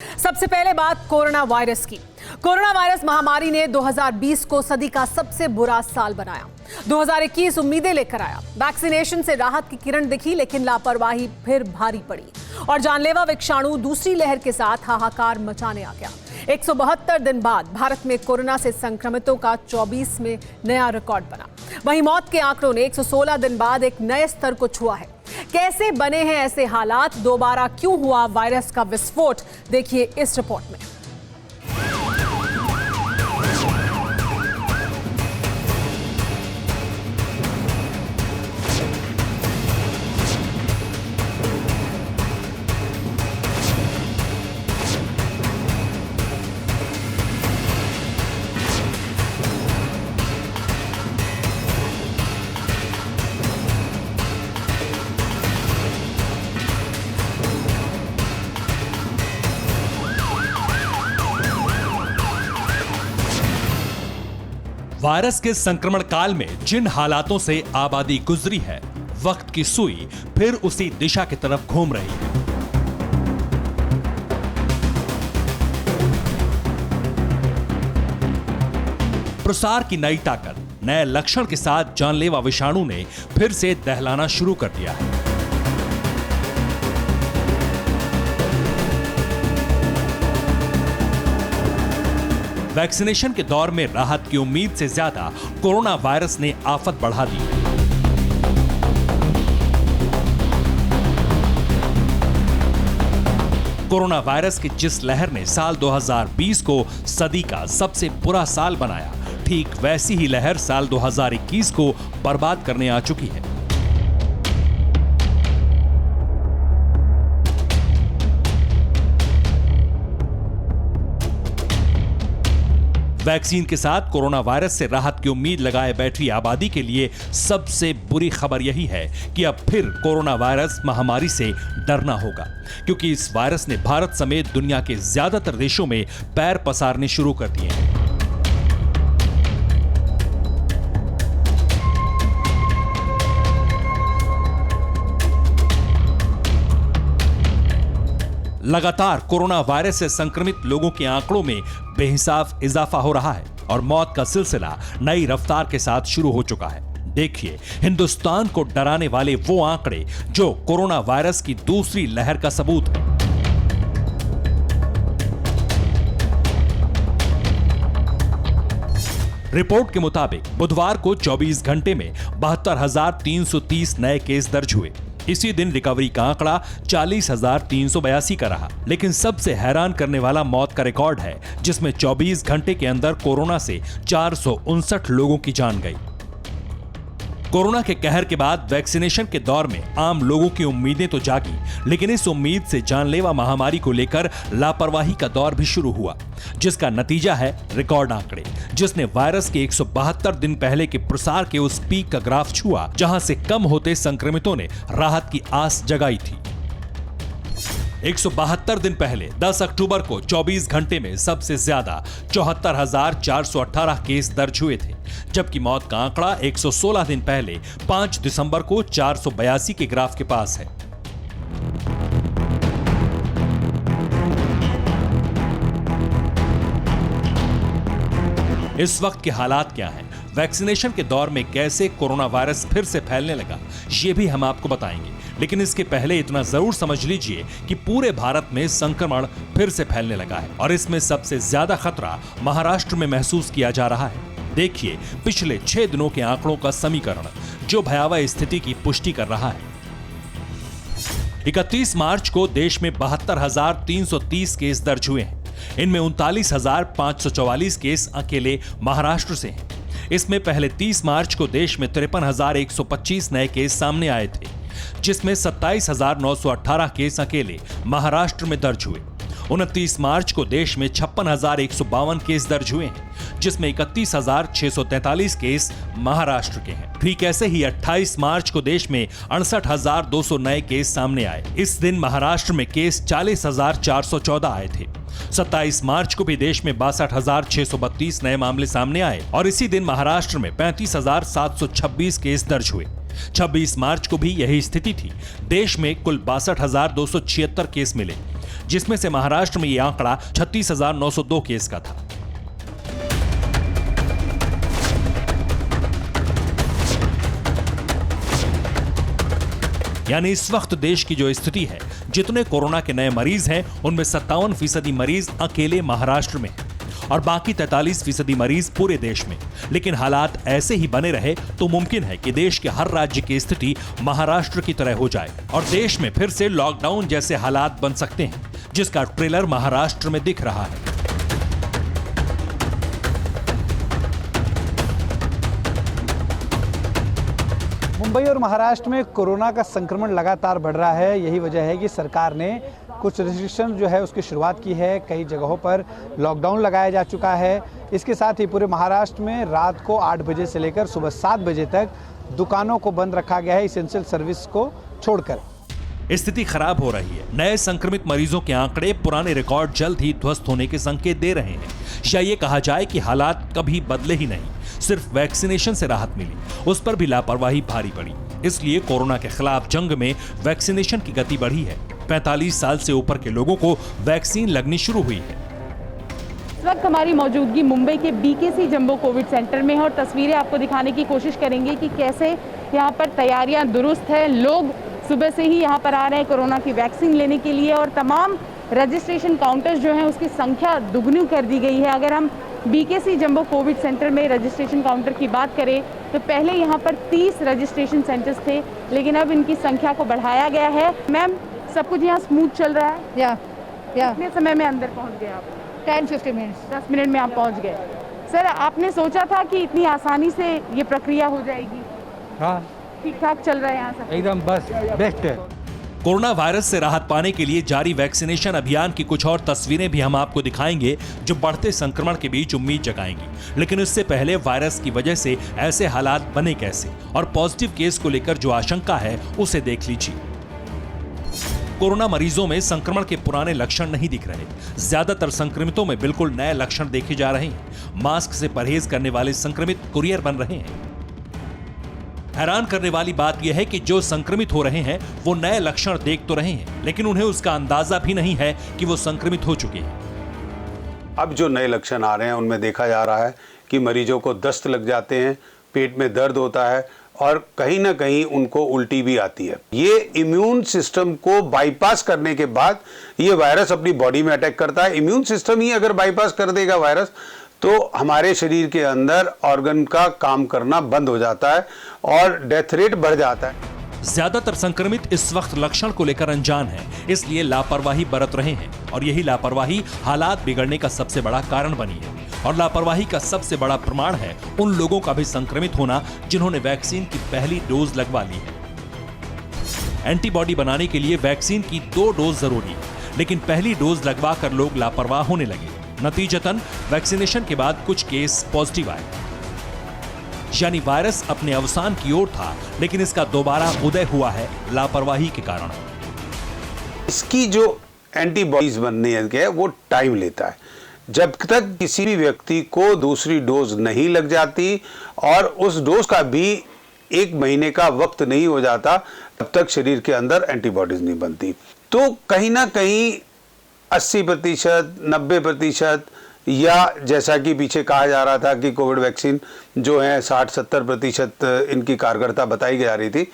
सबसे पहले बात कोरोना वायरस की। कोरोना वायरस महामारी ने 2020 को सदी का सबसे बुरा साल बनाया। 2021 उम्मीदें लेकर आया। वैक्सीनेशन से राहत की किरण दिखी, लेकिन लापरवाही फिर भारी पड़ी और जानलेवा विषाणु दूसरी लहर के साथ हाहाकार मचाने आ गया। 172 दिन बाद भारत में कोरोना से संक्रमितों का 24 में नया रिकॉर्ड बना। वहीं मौत के आंकड़ों ने 116 दिन बाद एक नए स्तर को छुआ है। कैसे बने हैं ऐसे हालात? दोबारा क्यों हुआ वायरस का विस्फोट? देखिए इस रिपोर्ट में। वायरस के संक्रमण काल में जिन हालातों से आबादी गुजरी है, वक्त की सुई फिर उसी दिशा की तरफ घूम रही है। प्रसार की नई ताकत, नए लक्षण के साथ जानलेवा विषाणु ने फिर से दहलाना शुरू कर दिया है। वैक्सीनेशन के दौर में राहत की उम्मीद से ज्यादा कोरोना वायरस ने आफत बढ़ा दी है। कोरोना वायरस की जिस लहर ने साल 2020 को सदी का सबसे बुरा साल बनाया, ठीक वैसी ही लहर साल 2021 को बर्बाद करने आ चुकी है। वैक्सीन के साथ कोरोना वायरस से राहत की उम्मीद लगाए बैठी आबादी के लिए सबसे बुरी खबर यही है कि अब फिर कोरोना वायरस महामारी से डरना होगा, क्योंकि इस वायरस ने भारत समेत दुनिया के ज्यादातर देशों में पैर पसारने शुरू कर दिए हैं। लगातार कोरोना वायरस से संक्रमित लोगों के आंकड़ों में बेहिसाब इजाफा हो रहा है और मौत का सिलसिला नई रफ्तार के साथ शुरू हो चुका है। देखिए हिंदुस्तान को डराने वाले वो आंकड़े जो कोरोना वायरस की दूसरी लहर का सबूत है। रिपोर्ट के मुताबिक बुधवार को 24 घंटे में 72,330 नए केस दर्ज हुए। इसी दिन रिकवरी का आंकड़ा 40,382 का रहा। लेकिन सबसे हैरान करने वाला मौत का रिकॉर्ड है, जिसमें 24 घंटे के अंदर कोरोना से 459 लोगों की जान गई। कोरोना के कहर के बाद वैक्सीनेशन के दौर में आम लोगों की उम्मीदें तो जागी, लेकिन इस उम्मीद से जानलेवा महामारी को लेकर लापरवाही का दौर भी शुरू हुआ, जिसका नतीजा है रिकॉर्ड आंकड़े, जिसने वायरस के 172 दिन पहले के प्रसार के उस पीक का ग्राफ छुआ, जहां से कम होते संक्रमितों ने राहत की आस जगाई थी। 172 दिन पहले 10 अक्टूबर को 24 घंटे में सबसे ज्यादा 74,418 केस दर्ज हुए थे, जबकि मौत का आंकड़ा 116 दिन पहले 5 दिसंबर को 482 के ग्राफ के पास है। इस वक्त के हालात क्या हैं? वैक्सीनेशन के दौर में कैसे कोरोना वायरस फिर से फैलने लगा, ये भी हम आपको बताएंगे। लेकिन इसके पहले इतना जरूर समझ लीजिए कि पूरे भारत में संक्रमण फिर से फैलने लगा है और इसमें सबसे ज्यादा खतरा महाराष्ट्र में महसूस किया जा रहा है। देखिए पिछले 6 दिनों के आंकड़ों का समीकरण, जो भयावह स्थिति की पुष्टि कर रहा है। 31 मार्च को देश में 72,330 केस दर्ज हुए हैं। इनमें 39,544 केस अकेले महाराष्ट्र से हैं। इसमें पहले 30 मार्च को देश में 53,125 नए केस सामने आए थे, जिसमें 27,918 केस अकेले महाराष्ट्र में दर्ज हुए। 29 मार्च को देश में 56,152 केस दर्ज हुए हैं, जिसमें 31,643 केस महाराष्ट्र के हैं। ठीक ऐसे ही 28 मार्च को देश में 68,200 नए केस सामने आए। इस दिन महाराष्ट्र में केस 40,414 आए थे। 27 मार्च को भी देश में 62,632 नए मामले सामने आए और इसी दिन महाराष्ट्र में 35,726 केस दर्ज हुए। 26 मार्च को भी यही स्थिति थी। देश में कुल 62,276 केस मिले। जिसमें से महाराष्ट्र में यह आंकड़ा 36,902 केस का था। यानी इस वक्त देश की जो स्थिति है, जितने कोरोना के नए मरीज हैं उनमें 57% मरीज अकेले महाराष्ट्र में हैं और बाकी 43% मरीज पूरे देश में। लेकिन हालात ऐसे ही बने रहे तो मुमकिन है कि देश के हर राज्य की स्थिति महाराष्ट्र की तरह हो जाए और देश में फिर से लॉकडाउन जैसे हालात बन सकते हैं, जिसका ट्रेलर महाराष्ट्र में दिख रहा है। मुंबई और महाराष्ट्र में कोरोना का संक्रमण लगातार बढ़ रहा है। यही वजह है कि सरकार ने कुछ रिस्ट्रिक्शन जो है उसकी शुरुआत की है। कई जगहों पर लॉकडाउन लगाया जा चुका है। इसके साथ ही पूरे महाराष्ट्र में रात को 8 बजे से लेकर सुबह 7 बजे तक दुकानों को बंद रखा गया है, एसेंशियल सर्विस को छोड़कर। स्थिति खराब हो रही है। नए संक्रमित मरीजों के आंकड़े पुराने रिकॉर्ड जल्द ही ध्वस्त होने के संकेत दे रहे हैं। या ये कहा जाए कि हालात कभी बदले ही नहीं, सिर्फ वैक्सीनेशन से राहत मिली, उस पर भी लापरवाही भारी पड़ी। इसलिए कोरोना के खिलाफ जंग में वैक्सीनेशन की गति बढ़ी है। 45 साल से ऊपर के लोगों को वैक्सीन लगनी शुरू हुई है। इस वक्त हमारी मौजूदगी मुंबई के बीकेसी जंबो कोविड सेंटर में है और तस्वीरें आपको दिखाने की कोशिश करेंगे कि कैसे यहाँ पर तैयारियां दुरुस्त है। लोग सुबह से ही यहाँ पर आ रहे हैं कोरोना की वैक्सीन लेने के लिए और तमाम रजिस्ट्रेशन काउंटर्स जो हैं उसकी संख्या दुगनी कर दी गई है। अगर हम बीकेसी जंबो कोविड सेंटर में रजिस्ट्रेशन काउंटर की बात करें तो पहले यहाँ पर 30 रजिस्ट्रेशन सेंटर्स थे, लेकिन अब इनकी संख्या को बढ़ाया गया है। मैम, सब कुछ यहाँ स्मूथ चल रहा है? या कितने समय में अंदर पहुँच गए आप? 10-15 मिनट्स। 10 मिनट में आप पहुँच गए। सर, आपने सोचा था कि इतनी आसानी से ये प्रक्रिया हो जाएगी? हाँ, ठीक ठाक चल रहा है यहाँ सब? एकदम बस बेस्ट है। कोरोना वायरस से राहत पाने के लिए जारी वैक्सीनेशन अभियान की कुछ और तस्वीरें भी हम आपको दिखाएंगे जो बढ़ते संक्रमण के बीच उम्मीद जगाएंगी। लेकिन इससे पहले वायरस की वजह से ऐसे हालात बने कैसे और पॉजिटिव केस को लेकर जो आशंका है उसे देख लीजिए। कोरोना मरीजों में संक्रमण के पुराने लक्षण नहीं दिख रहे। ज्यादातर संक्रमितों में बिल्कुल नए लक्षण देखे जा रहे हैं। मास्क से परहेज करने वाले संक्रमित कुरियर बन रहे हैं। हैरान करने वाली बात यह है कि जो संक्रमित हो रहे हैं वो नए लक्षण देख तो रहे हैं, लेकिन उन्हें उसका अंदाजा भी नहीं है कि वो संक्रमित हो चुके हैं। अब जो नए लक्षण आ रहे हैं उनमें देखा जा रहा है कि मरीजों को दस्त लग जाते हैं, पेट में दर्द होता है और कहीं ना कहीं उनको उल्टी भी आती है। ये इम्यून सिस्टम को बाईपास करने के बाद ये वायरस अपनी बॉडी में अटैक करता है। इम्यून सिस्टम ही अगर बाईपास कर देगा वायरस तो हमारे शरीर के अंदर ऑर्गन का काम करना बंद हो जाता है और डेथ रेट बढ़ जाता है। ज्यादातर संक्रमित इस वक्त लक्षण को लेकर अनजान हैं, इसलिए लापरवाही बरत रहे हैं और यही लापरवाही हालात बिगड़ने का सबसे बड़ा कारण बनी है। और लापरवाही का सबसे बड़ा प्रमाण है उन लोगों का भी संक्रमित होना जिन्होंने वैक्सीन की पहली डोज लगवा ली है। एंटीबॉडी बनाने के लिए वैक्सीन की 2 डोज जरूरी है, लेकिन पहली डोज लगवा कर लोग लापरवाह होने लगे। नतीजतन वैक्सीनेशन के बाद कुछ केस पॉजिटिव आए, यानी वायरस अपने अवसान की ओर था, लेकिन इसका दोबारा उदय हुआ है लापरवाही के कारण। इसकी जो एंटीबॉडीज बनने है वो टाइम लेता है। जब तक किसी भी व्यक्ति को दूसरी डोज नहीं लग जाती और उस डोज का भी 1 महीने का वक्त नहीं हो जाता, तब तक शरीर के अंदर एंटीबॉडीज नहीं बनती। तो कहीं ना कहीं 80%, 90% या जैसा कि पीछे कहा जा रहा था कि कोविड वैक्सीन जो है 60-70% इनकी कारगरता बताई जा रही थी,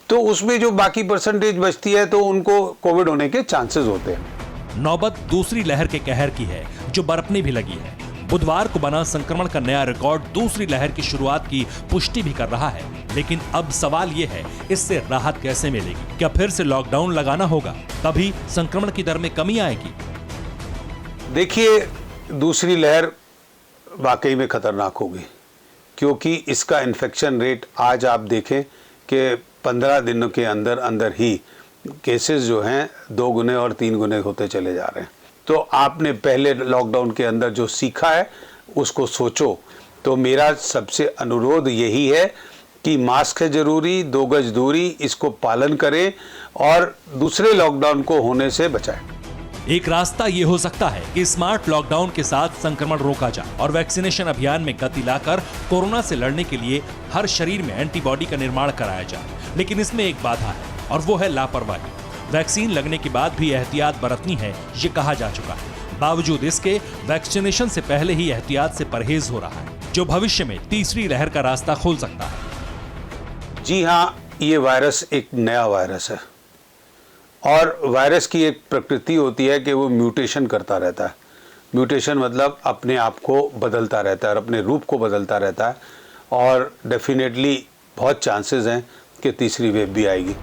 तो उसमें जो बाकी परसेंटेज बचती है तो उनको कोविड होने के चांसेस होते हैं। नौबत दूसरी लहर के कहर की है जो बरपने भी लगी है। बुधवार को बना संक्रमण का नया रिकॉर्ड दूसरी लहर की शुरुआत की पुष्टि भी कर रहा है। लेकिन अब सवाल यह है, इससे राहत कैसे मिलेगी? क्या फिर से लॉकडाउन लगाना होगा? तभी संक्रमण की दर में कमी आएगी? देखिए, दूसरी लहर वाकई में खतरनाक होगी, क्योंकि इसका इन्फेक्शन रेट आज आप देखें कि 15 दिनों के अंदर अंदर ही केसेस जो हैं 2 गुने और 3 गुने होते चले जा रहे हैं। तो आपने पहले लॉकडाउन के अंदर जो सीखा है उसको सोचो। तो मेरा सबसे अनुरोध यही है कि मास्क है जरूरी, 2 गज दूरी, इसको पालन करें और दूसरे लॉकडाउन को होने से बचाएं। एक रास्ता ये हो सकता है कि स्मार्ट लॉकडाउन के साथ संक्रमण रोका जाए और वैक्सीनेशन अभियान में गति लाकर कोरोना से लड़ने के लिए हर शरीर में एंटीबॉडी का निर्माण कराया जाए। लेकिन इसमें एक बाधा है और वो है लापरवाही। वैक्सीन लगने के बाद भी एहतियात बरतनी है, ये कहा जा चुका है। बावजूद इसके वैक्सीनेशन से पहले ही एहतियात से परहेज हो रहा है, जो भविष्य में तीसरी लहर का रास्ता खोल सकता है। जी हाँ, ये वायरस एक नया वायरस है और वायरस की एक प्रकृति होती है कि वो म्यूटेशन करता रहता है। म्यूटेशन मतलब अपने आप को बदलता रहता है और अपने रूप को बदलता रहता है, और डेफिनेटली बहुत चांसेस हैं कि तीसरी वेव भी आएगी।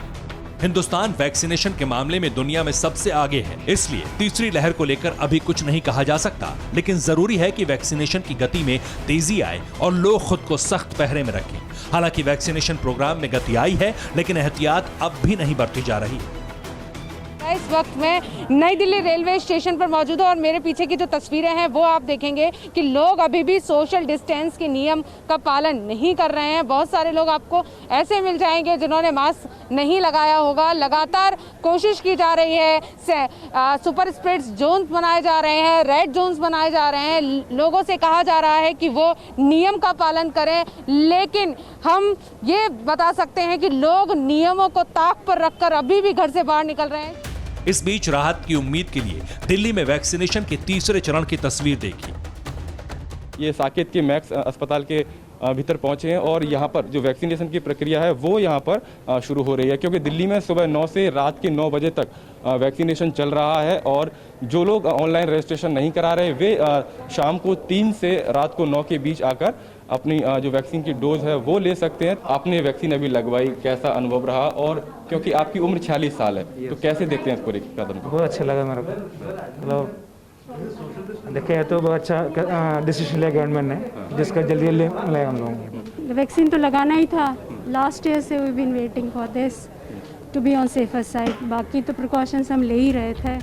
हिंदुस्तान वैक्सीनेशन के मामले में दुनिया में सबसे आगे है, इसलिए तीसरी लहर को लेकर अभी कुछ नहीं कहा जा सकता, लेकिन जरूरी है कि वैक्सीनेशन की गति में तेजी आए और लोग खुद को सख्त पहरे में रखें। हालांकि वैक्सीनेशन प्रोग्राम में गति आई है, लेकिन एहतियात अब भी नहीं बरती जा रही। इस वक्त मैं नई दिल्ली रेलवे स्टेशन पर मौजूद हूँ और मेरे पीछे की जो तस्वीरें हैं वो आप देखेंगे कि लोग अभी भी सोशल डिस्टेंस के नियम का पालन नहीं कर रहे हैं। बहुत सारे लोग आपको ऐसे मिल जाएंगे जिन्होंने मास्क नहीं लगाया होगा। लगातार कोशिश की जा रही है, सुपर स्प्रेड्स जोन्स बनाए जा रहे हैं, रेड जोन्स बनाए जा रहे हैं। लोगों से कहा जा रहा है कि वो नियम का पालन करें, लेकिन हम ये बता सकते हैं कि लोग नियमों को ताक पर रखकर अभी भी घर से बाहर निकल रहे हैं। इस बीच राहत की उम्मीद के लिए दिल्ली में वैक्सीनेशन के तीसरे चरण की तस्वीर देखी। ये साकेत के मैक्स अस्पताल के भीतर पहुंचे हैं और यहाँ पर जो वैक्सीनेशन की प्रक्रिया है वो यहाँ पर शुरू हो रही है, क्योंकि दिल्ली में सुबह 9 से रात के 9 बजे तक वैक्सीनेशन चल रहा है और जो लोग ऑनलाइन रजिस्ट्रेशन नहीं करा रहे वे शाम को 3 से रात को 9 के बीच आकर अपनी जो वैक्सीन की डोज है वो ले सकते हैं। आपने वैक्सीन अभी लगवाई, कैसा अनुभव रहा? और क्योंकि आपकी उम्र 46 साल है, तो कैसे देखते हैं इस पूरे कदम को? बहुत अच्छा लगा मेरे को, मतलब देखे तो बहुत अच्छा डिसीजन लिया गवर्नमेंट ने, जिसका जल्दी जल्दी मिलेगा हम लोगों को। वैक्सीन तो लगाना ही था, लास्ट ईयर से we been waiting for this to be on safer side. बाकी तो प्रिकॉशंस हम ले ही रहे थे।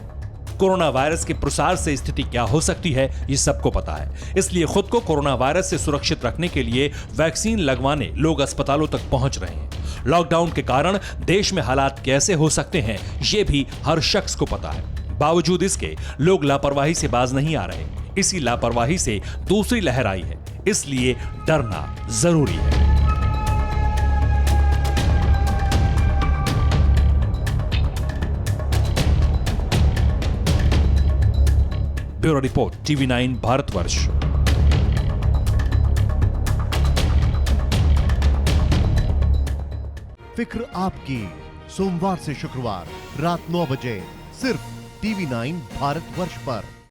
कोरोना वायरस के प्रसार से स्थिति क्या हो सकती है ये सबको पता है, इसलिए खुद को कोरोना वायरस से सुरक्षित रखने के लिए वैक्सीन लगवाने लोग अस्पतालों तक पहुंच रहे हैं। लॉकडाउन के कारण देश में हालात कैसे हो सकते हैं ये भी हर शख्स को पता है। बावजूद इसके लोग लापरवाही से बाज नहीं आ रहे। इसी लापरवाही से दूसरी लहर आई है, इसलिए डरना जरूरी है। Bureau report, TV9 Bharatvarsh. फिक्र आपकी, सोमवार से शुक्रवार रात 9 बजे सिर्फ TV9 भारतवर्ष पर।